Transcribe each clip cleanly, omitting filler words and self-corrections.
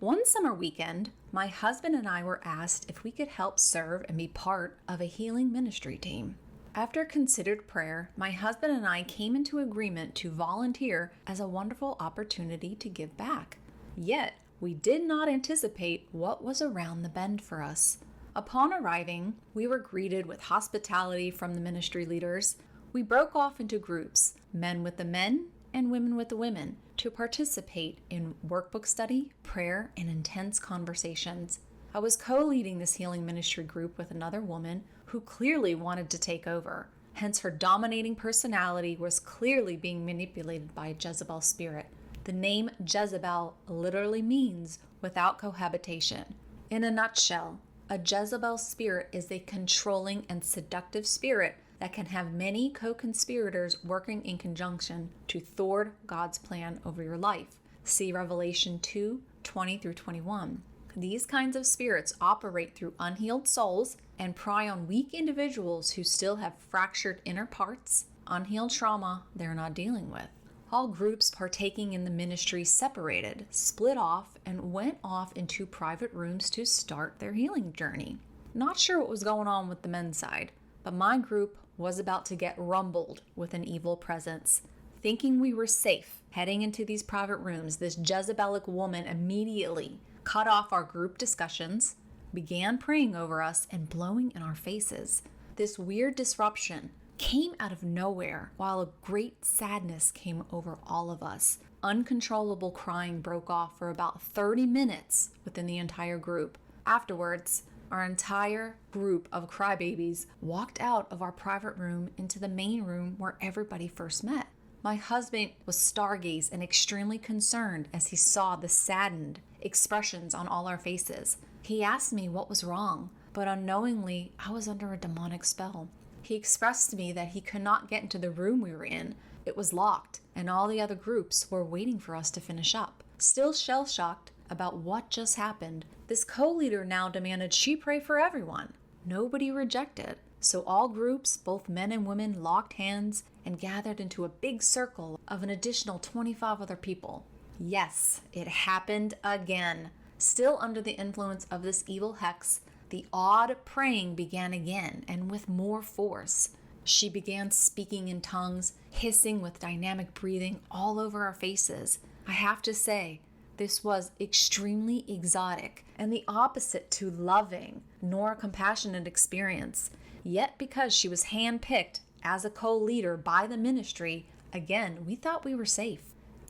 One summer weekend, my husband and I were asked if we could help serve and be part of a healing ministry team. After considered prayer, my husband and I came into agreement to volunteer as a wonderful opportunity to give back. Yet, we did not anticipate what was around the bend for us. Upon arriving, we were greeted with hospitality from the ministry leaders. We broke off into groups, men with the men and women with the women, to participate in workbook study, prayer, and intense conversations. I was co-leading this healing ministry group with another woman who clearly wanted to take over. Hence, her dominating personality was clearly being manipulated by a Jezebel spirit. The name Jezebel literally means without cohabitation. In a nutshell, a Jezebel spirit is a controlling and seductive spirit that can have many co-conspirators working in conjunction to thwart God's plan over your life. See Revelation 2:20-21. These kinds of spirits operate through unhealed souls and pry on weak individuals who still have fractured inner parts, unhealed trauma they're not dealing with. All groups partaking in the ministry separated, split off, and went off into private rooms to start their healing journey. Not sure what was going on with the men's side, but my group was about to get rumbled with an evil presence. Thinking we were safe heading into these private rooms, this Jezebelic woman immediately cut off our group discussions, began praying over us and blowing in our faces. This weird disruption came out of nowhere while a great sadness came over all of us. Uncontrollable crying broke off for about 30 minutes within the entire group. Afterwards, our entire group of crybabies walked out of our private room into the main room where everybody first met. My husband was stargazed and extremely concerned as he saw the saddened expressions on all our faces. He asked me what was wrong, but unknowingly, I was under a demonic spell. He expressed to me that he could not get into the room we were in. It was locked, and all the other groups were waiting for us to finish up. Still shell-shocked about what just happened, this co-leader now demanded she pray for everyone. Nobody rejected, so all groups, both men and women, locked hands and gathered into a big circle of an additional 25 other people. Yes, it happened again. Still under the influence of this evil hex, the odd praying began again and with more force. She began speaking in tongues, hissing with dynamic breathing all over our faces. I have to say, this was extremely exotic and the opposite to loving nor compassionate experience. Yet because she was handpicked as a co-leader by the ministry, again, we thought we were safe.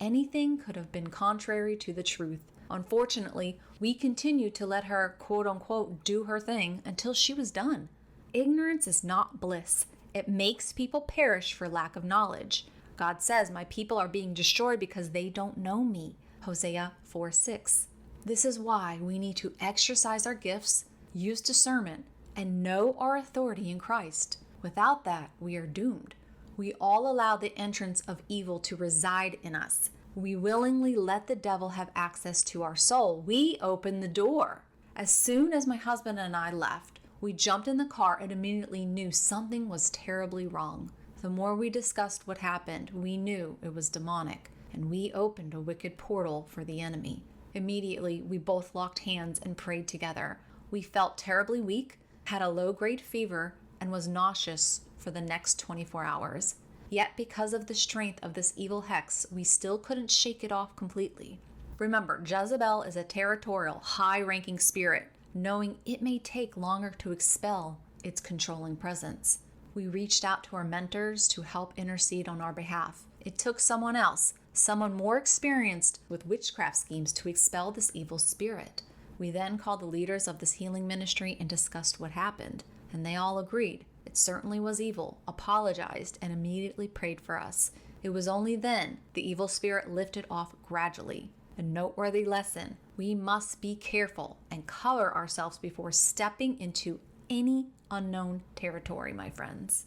Anything could have been contrary to the truth. Unfortunately, we continued to let her, quote-unquote, do her thing until she was done. Ignorance is not bliss. It makes people perish for lack of knowledge. God says, my people are being destroyed because they don't know me. Hosea 4:6. This is why we need to exercise our gifts, use discernment, and know our authority in Christ. Without that, we are doomed. We all allow the entrance of evil to reside in us. We willingly let the devil have access to our soul. We open the door. As soon as my husband and I left, we jumped in the car and immediately knew something was terribly wrong. The more we discussed what happened, we knew it was demonic, and we opened a wicked portal for the enemy. Immediately, we both locked hands and prayed together. We felt terribly weak, had a low-grade fever, and was nauseous for the next 24 hours. Yet because of the strength of this evil hex, we still couldn't shake it off completely. Remember, Jezebel is a territorial, high-ranking spirit, knowing it may take longer to expel its controlling presence. We reached out to our mentors to help intercede on our behalf. It took someone else, someone more experienced with witchcraft schemes, to expel this evil spirit. We then called the leaders of this healing ministry and discussed what happened, and they all agreed. It certainly was evil, apologized, and immediately prayed for us. It was only then the evil spirit lifted off gradually. A noteworthy lesson: we must be careful and cover ourselves before stepping into any unknown territory, my friends.